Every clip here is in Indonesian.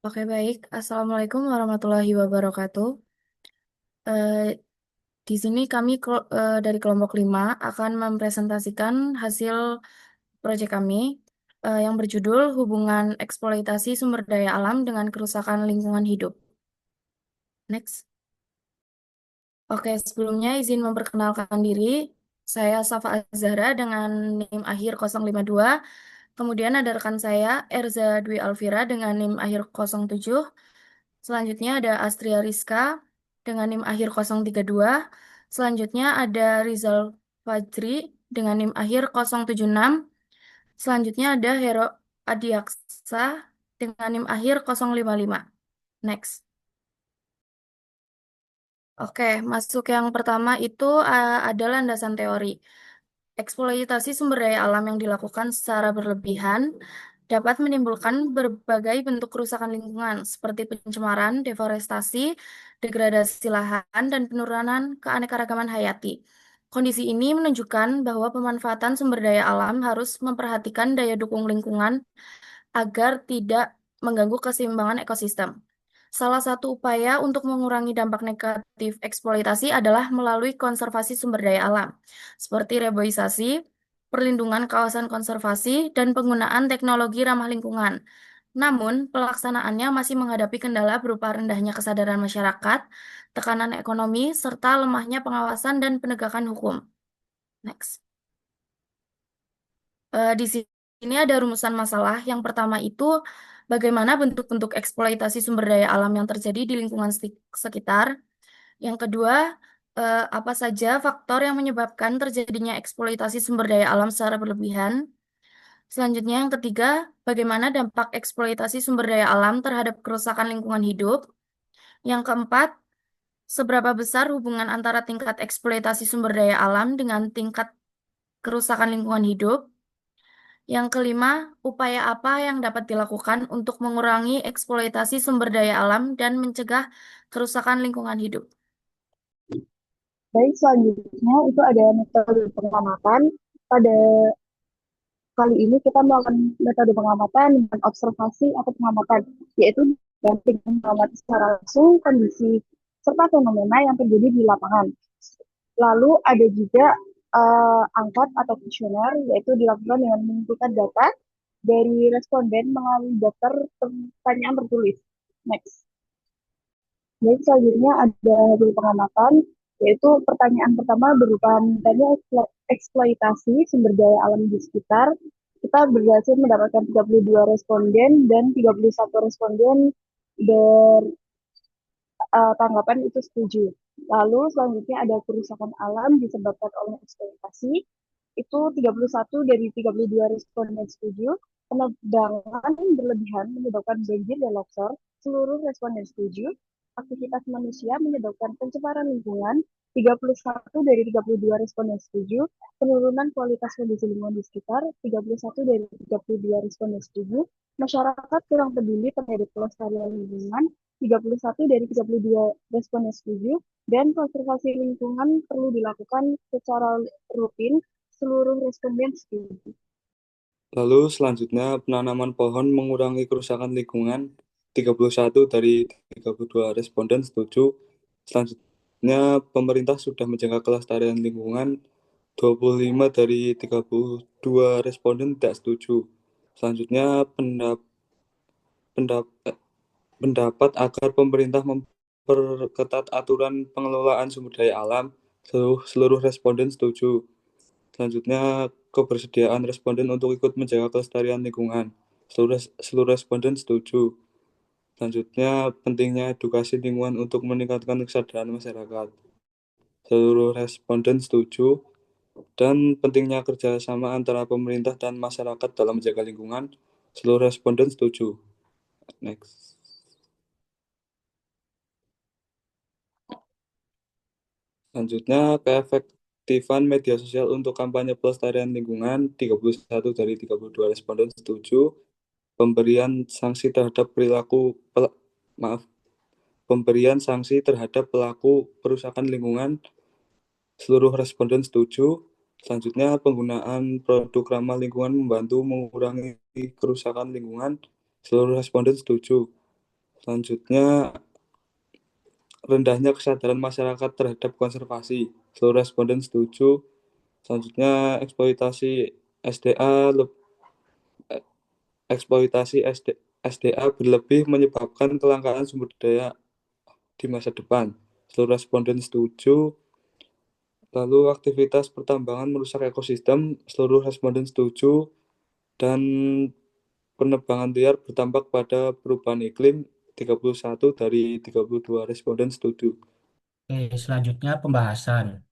Oke, baik. Assalamualaikum warahmatullahi wabarakatuh. Eh, di sini kami dari kelompok 5 akan mempresentasikan hasil proyek kami yang berjudul Hubungan Eksploitasi Sumber Daya Alam dengan Kerusakan Lingkungan Hidup. Next. Oke, sebelumnya izin memperkenalkan diri. Saya Safa Azhara dengan NIM akhir 052. Kemudian ada rekan saya, Erza Dwi Alvira dengan NIM akhir 07. Selanjutnya ada Astria Rizka dengan NIM akhir 032. Selanjutnya ada Rizal Fajri dengan NIM akhir 076. Selanjutnya ada Hero Adiaksa dengan NIM akhir 055. Next. Oke, masuk yang pertama itu adalah landasan teori. Eksploitasi sumber daya alam yang dilakukan secara berlebihan dapat menimbulkan berbagai bentuk kerusakan lingkungan seperti pencemaran, deforestasi, degradasi lahan, dan penurunan keanekaragaman hayati. Kondisi ini menunjukkan bahwa pemanfaatan sumber daya alam harus memperhatikan daya dukung lingkungan agar tidak mengganggu keseimbangan ekosistem. Salah satu upaya untuk mengurangi dampak negatif eksploitasi adalah melalui konservasi sumber daya alam, seperti reboisasi, perlindungan kawasan konservasi, dan penggunaan teknologi ramah lingkungan. Namun, pelaksanaannya masih menghadapi kendala berupa rendahnya kesadaran masyarakat, tekanan ekonomi, serta lemahnya pengawasan dan penegakan hukum. Next. Di sini ada rumusan masalah. Yang pertama itu bagaimana bentuk-bentuk eksploitasi sumber daya alam yang terjadi di lingkungan sekitar. Yang kedua, apa saja faktor yang menyebabkan terjadinya eksploitasi sumber daya alam secara berlebihan. Selanjutnya, yang ketiga, bagaimana dampak eksploitasi sumber daya alam terhadap kerusakan lingkungan hidup. Yang keempat, seberapa besar hubungan antara tingkat eksploitasi sumber daya alam dengan tingkat kerusakan lingkungan hidup. Yang kelima, upaya apa yang dapat dilakukan untuk mengurangi eksploitasi sumber daya alam dan mencegah kerusakan lingkungan hidup. Baik, selanjutnya itu ada metode pengamatan. Pada kali ini kita melakukan metode pengamatan dengan observasi atau pengamatan, yaitu dengan mengamati secara langsung kondisi serta fenomena yang terjadi di lapangan. Lalu ada juga angkat atau kuesioner, yaitu dilakukan dengan mengumpulkan data dari responden melalui daftar pertanyaan tertulis. Next. Jadi selanjutnya ada hasil pengamatan, yaitu pertanyaan pertama berupa tanya eksploitasi sumber daya alam di sekitar. Kita berhasil mendapatkan 32 responden dan 31 responden tanggapan itu setuju. Lalu selanjutnya ada kerusakan alam disebabkan oleh eksploitasi. Itu 31 dari 32 responden setuju. Penebangan berlebihan menyebabkan banjir dan longsor. Seluruh responden setuju. Aktivitas manusia menyebabkan pencemaran lingkungan. 31 dari 32 responden setuju. Penurunan kualitas kondisi lingkungan di sekitar. 31 dari 32 responden setuju. Masyarakat kurang peduli terhadap kelestarian lingkungan. 31 dari 32 responden setuju, dan konservasi lingkungan perlu dilakukan secara rutin. Seluruh responden setuju. Lalu selanjutnya penanaman pohon mengurangi kerusakan lingkungan 31 dari 32 responden setuju. Selanjutnya pemerintah sudah menjaga kelestarian lingkungan 25 dari 32 responden tidak setuju. Selanjutnya pendap- pendapat agar pemerintah memperketat aturan pengelolaan sumber daya alam. Seluruh responden setuju. Selanjutnya, kebersediaan responden untuk ikut menjaga kelestarian lingkungan. Seluruh responden setuju. Selanjutnya, pentingnya edukasi lingkungan untuk meningkatkan kesadaran masyarakat. Seluruh responden setuju. Dan pentingnya kerjasama antara pemerintah dan masyarakat dalam menjaga lingkungan. Seluruh responden setuju. Next. Selanjutnya, keefektifan media sosial untuk kampanye pelestarian lingkungan, 31 dari 32 responden setuju. Pemberian sanksi terhadap maaf, pemberian sanksi terhadap pelaku perusakan lingkungan, seluruh responden setuju. Selanjutnya, penggunaan produk ramah lingkungan membantu mengurangi kerusakan lingkungan, seluruh responden setuju. Selanjutnya, rendahnya kesadaran masyarakat terhadap konservasi. Seluruh responden setuju. Selanjutnya, eksploitasi SDA berlebih menyebabkan kelangkaan sumber daya di masa depan. Seluruh responden setuju. Lalu aktivitas pertambangan merusak ekosistem. Seluruh responden setuju. Dan penebangan liar berdampak pada perubahan iklim. 31 dari 32 responden setuju. Oke, selanjutnya pembahasan.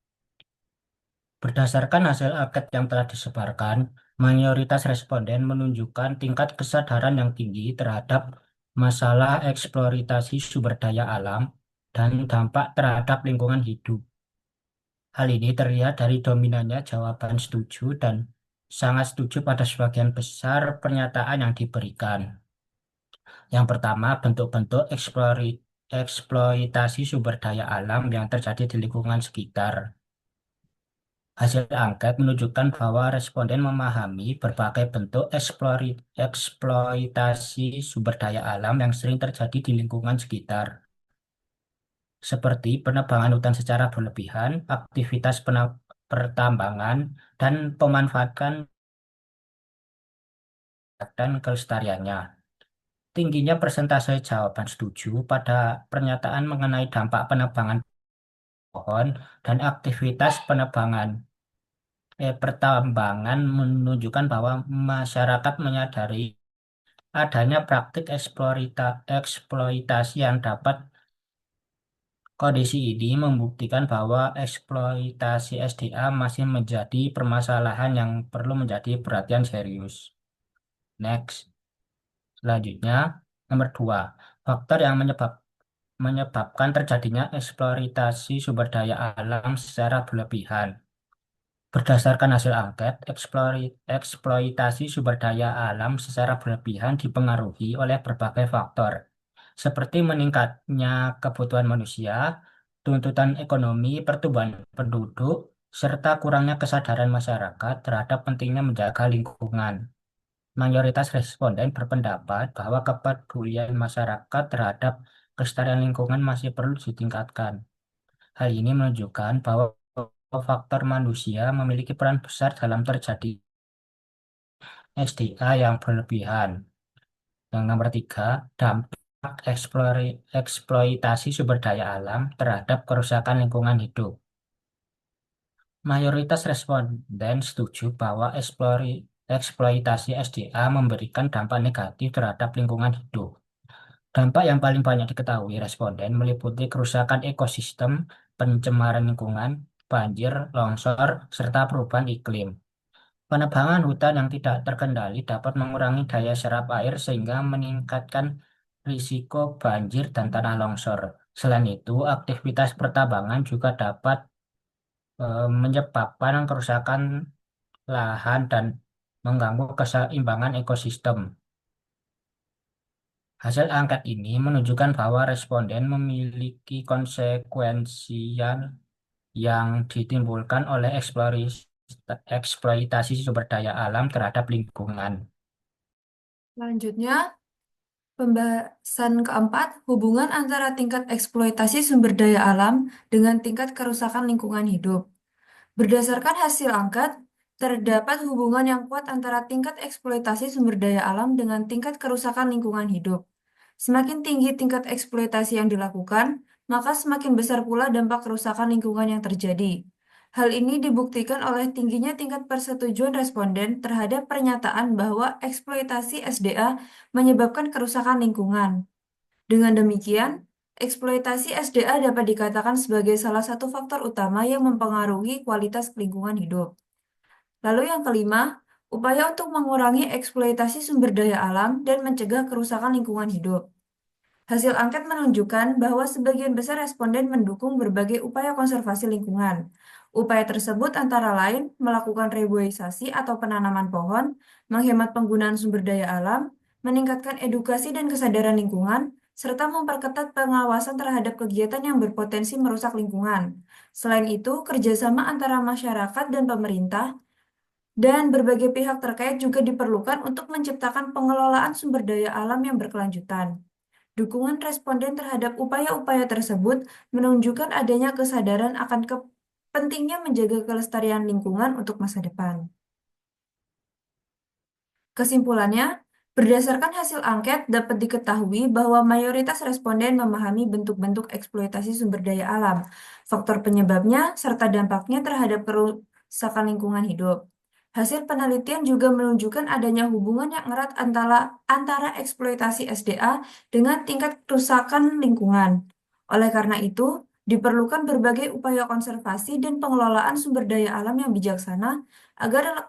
Berdasarkan hasil angket yang telah disebarkan, mayoritas responden menunjukkan tingkat kesadaran yang tinggi terhadap masalah eksploitasi sumber daya alam dan dampak terhadap lingkungan hidup. Hal ini terlihat dari dominannya jawaban setuju dan sangat setuju pada sebagian besar pernyataan yang diberikan. Yang pertama, bentuk-bentuk eksploitasi sumber daya alam yang terjadi di lingkungan sekitar. Hasil angket menunjukkan bahwa responden memahami berbagai bentuk eksploitasi sumber daya alam yang sering terjadi di lingkungan sekitar, seperti penebangan hutan secara berlebihan, aktivitas pertambangan, dan pemanfaatan dan kelestariannya. Tingginya persentase jawaban setuju pada pernyataan mengenai dampak penebangan pohon dan aktivitas pertambangan menunjukkan bahwa masyarakat menyadari adanya praktik eksploitasi yang dapat. Kondisi ini membuktikan bahwa eksploitasi SDA masih menjadi permasalahan yang perlu menjadi perhatian serius. Next. Selanjutnya, nomor 2, faktor yang menyebabkan terjadinya eksploitasi sumber daya alam secara berlebihan. Berdasarkan hasil angket, eksploitasi sumber daya alam secara berlebihan dipengaruhi oleh berbagai faktor, seperti meningkatnya kebutuhan manusia, tuntutan ekonomi, pertumbuhan penduduk, serta kurangnya kesadaran masyarakat terhadap pentingnya menjaga lingkungan. Mayoritas responden berpendapat bahwa kepedulian masyarakat terhadap kelestarian lingkungan masih perlu ditingkatkan. Hal ini menunjukkan bahwa faktor manusia memiliki peran besar dalam terjadi SDA yang berlebihan. Yang nomor 3, dampak eksploitasi sumber daya alam terhadap kerusakan lingkungan hidup. Mayoritas responden setuju bahwa eksploitasi SDA memberikan dampak negatif terhadap lingkungan hidup. Dampak yang paling banyak diketahui responden meliputi kerusakan ekosistem, pencemaran lingkungan, banjir, longsor, serta perubahan iklim. Penebangan hutan yang tidak terkendali dapat mengurangi daya serap air sehingga meningkatkan risiko banjir dan tanah longsor. Selain itu, aktivitas pertambangan juga dapat menyebabkan kerusakan lahan dan mengganggu keseimbangan ekosistem. Hasil angket ini menunjukkan bahwa responden memiliki konsekuensi yang ditimbulkan oleh eksploitasi sumber daya alam terhadap lingkungan. Selanjutnya, pembahasan keempat, hubungan antara tingkat eksploitasi sumber daya alam dengan tingkat kerusakan lingkungan hidup. Berdasarkan hasil angket, terdapat hubungan yang kuat antara tingkat eksploitasi sumber daya alam dengan tingkat kerusakan lingkungan hidup. Semakin tinggi tingkat eksploitasi yang dilakukan, maka semakin besar pula dampak kerusakan lingkungan yang terjadi. Hal ini dibuktikan oleh tingginya tingkat persetujuan responden terhadap pernyataan bahwa eksploitasi SDA menyebabkan kerusakan lingkungan. Dengan demikian, eksploitasi SDA dapat dikatakan sebagai salah satu faktor utama yang mempengaruhi kualitas lingkungan hidup. Lalu yang kelima, upaya untuk mengurangi eksploitasi sumber daya alam dan mencegah kerusakan lingkungan hidup. Hasil angket menunjukkan bahwa sebagian besar responden mendukung berbagai upaya konservasi lingkungan. Upaya tersebut antara lain melakukan reboisasi atau penanaman pohon, menghemat penggunaan sumber daya alam, meningkatkan edukasi dan kesadaran lingkungan, serta memperketat pengawasan terhadap kegiatan yang berpotensi merusak lingkungan. Selain itu, kerjasama antara masyarakat dan pemerintah dan berbagai pihak terkait juga diperlukan untuk menciptakan pengelolaan sumber daya alam yang berkelanjutan. Dukungan responden terhadap upaya-upaya tersebut menunjukkan adanya kesadaran akan pentingnya menjaga kelestarian lingkungan untuk masa depan. Kesimpulannya, berdasarkan hasil angket dapat diketahui bahwa mayoritas responden memahami bentuk-bentuk eksploitasi sumber daya alam, faktor penyebabnya, serta dampaknya terhadap kerusakan lingkungan hidup. Hasil penelitian juga menunjukkan adanya hubungan yang erat antara eksploitasi SDA dengan tingkat kerusakan lingkungan. Oleh karena itu, diperlukan berbagai upaya konservasi dan pengelolaan sumber daya alam yang bijaksana agar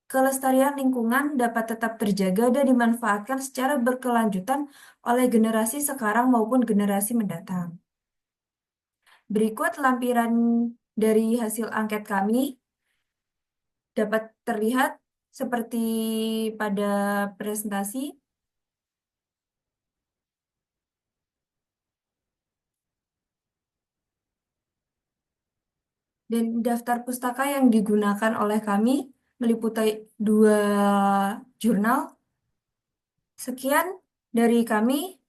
kelestarian lingkungan dapat tetap terjaga dan dimanfaatkan secara berkelanjutan oleh generasi sekarang maupun generasi mendatang. Berikut lampiran dari hasil angket kami dapat terlihat seperti pada presentasi. Dan daftar pustaka yang digunakan oleh kami meliputi 2 jurnal. Sekian dari kami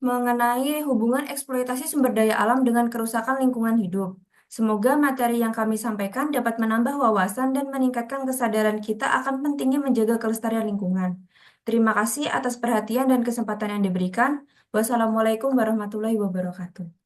mengenai hubungan eksploitasi sumber daya alam dengan kerusakan lingkungan hidup. Semoga materi yang kami sampaikan dapat menambah wawasan dan meningkatkan kesadaran kita akan pentingnya menjaga kelestarian lingkungan. Terima kasih atas perhatian dan kesempatan yang diberikan. Wassalamualaikum warahmatullahi wabarakatuh.